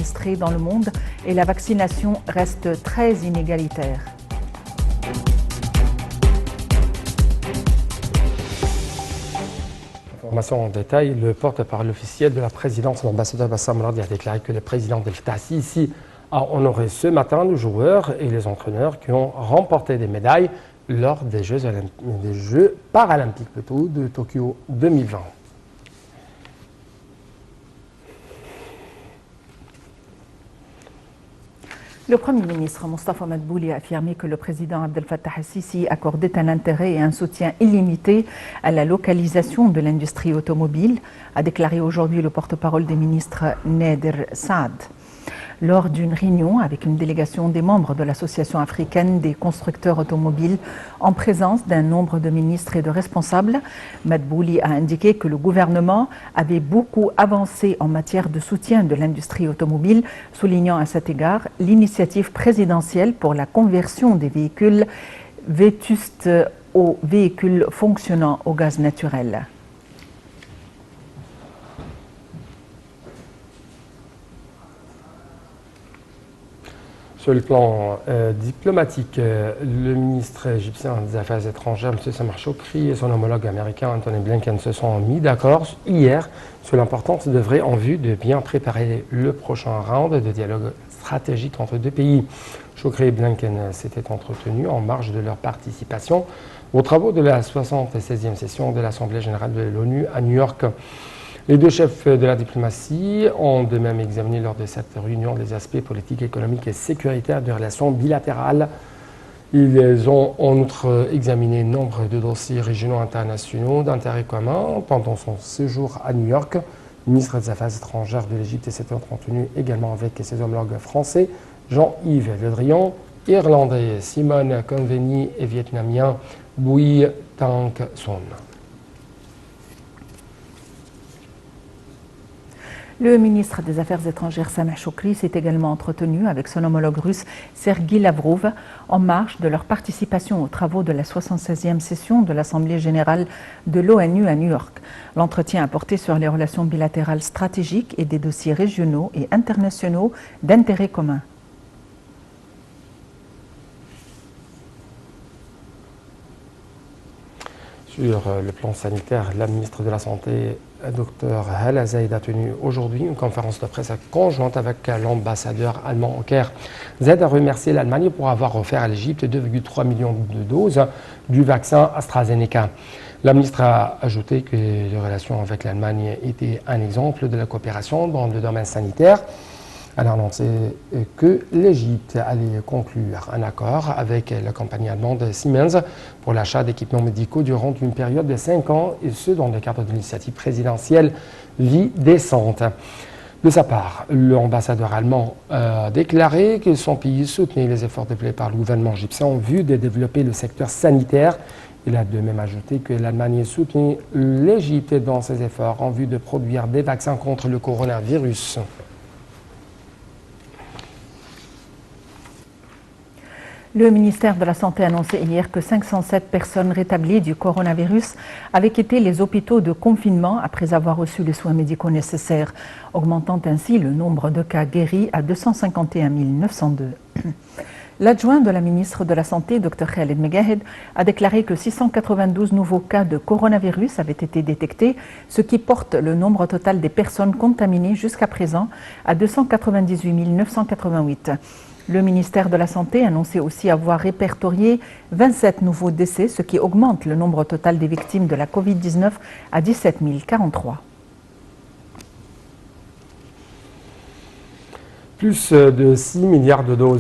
administrés dans le monde et la vaccination reste très inégalitaire. Information en détail, le porte-parole officiel de la présidence, l'ambassadeur Bassam Radi, a déclaré que le président Abdel Fattah al-Sisi a honoré ce matin les joueurs et les entraîneurs qui ont remporté des médailles lors des Jeux paralympiques de Tokyo 2020. Le Premier ministre Mostafa Madbouli a affirmé que le président Abdel Fattah al-Sisi accordait un intérêt et un soutien illimité à la localisation de l'industrie automobile, a déclaré aujourd'hui le porte-parole des ministres Nader Saad. Lors d'une réunion avec une délégation des membres de l'Association africaine des constructeurs automobiles en présence d'un nombre de ministres et de responsables, Madbouli a indiqué que le gouvernement avait beaucoup avancé en matière de soutien de l'industrie automobile, soulignant à cet égard l'initiative présidentielle pour la conversion des véhicules vétustes aux véhicules fonctionnant au gaz naturel. Sur le plan diplomatique, le ministre égyptien des Affaires étrangères, M. Samar Choukri, et son homologue américain, Anthony Blinken, se sont mis d'accord hier sur l'importance d'œuvrer en vue de bien préparer le prochain round de dialogue stratégique entre deux pays. Choukri et Blinken s'étaient entretenus en marge de leur participation aux travaux de la 76e session de l'Assemblée générale de l'ONU à New York. Les deux chefs de la diplomatie ont de même examiné lors de cette réunion les aspects politiques, économiques et sécuritaires des relations bilatérales. Ils ont en outre examiné nombre de dossiers régionaux internationaux d'intérêt commun pendant son séjour à New York. Le ministre des Affaires étrangères de l'Égypte s'est entretenu également avec ses homologues français, Jean-Yves Le Drian, irlandais Simone Conveny et vietnamien Bui Thanh Son. Le ministre des Affaires étrangères Sameh Choukri s'est également entretenu avec son homologue russe Sergueï Lavrov en marge de leur participation aux travaux de la 76e session de l'Assemblée générale de l'ONU à New York. L'entretien a porté sur les relations bilatérales stratégiques et des dossiers régionaux et internationaux d'intérêt commun. Sur le plan sanitaire, la ministre de la Santé, Dr Hala Zaid, a tenu aujourd'hui une conférence de presse conjointe avec l'ambassadeur allemand au Caire. Zaid a remercié l'Allemagne pour avoir offert à l'Égypte 2,3 millions de doses du vaccin AstraZeneca. La ministre a ajouté que les relations avec l'Allemagne étaient un exemple de la coopération dans le domaine sanitaire. Elle a annoncé que l'Égypte allait conclure un accord avec la compagnie allemande Siemens pour l'achat d'équipements médicaux durant une période de 5 ans, et ce dans le cadre de l'initiative présidentielle Vie décente. De sa part, l'ambassadeur allemand a déclaré que son pays soutenait les efforts développés par le gouvernement égyptien en vue de développer le secteur sanitaire. Il a de même ajouté que l'Allemagne soutenait l'Égypte dans ses efforts en vue de produire des vaccins contre le coronavirus. Le ministère de la Santé a annoncé hier que 507 personnes rétablies du coronavirus avaient quitté les hôpitaux de confinement après avoir reçu les soins médicaux nécessaires, augmentant ainsi le nombre de cas guéris à 251 902. L'adjoint de la ministre de la Santé, Dr Khaled Megahed, a déclaré que 692 nouveaux cas de coronavirus avaient été détectés, ce qui porte le nombre total des personnes contaminées jusqu'à présent à 298 988. Le ministère de la Santé a annoncé aussi avoir répertorié 27 nouveaux décès, ce qui augmente le nombre total des victimes de la Covid-19 à 17 043. Plus de 6 milliards de doses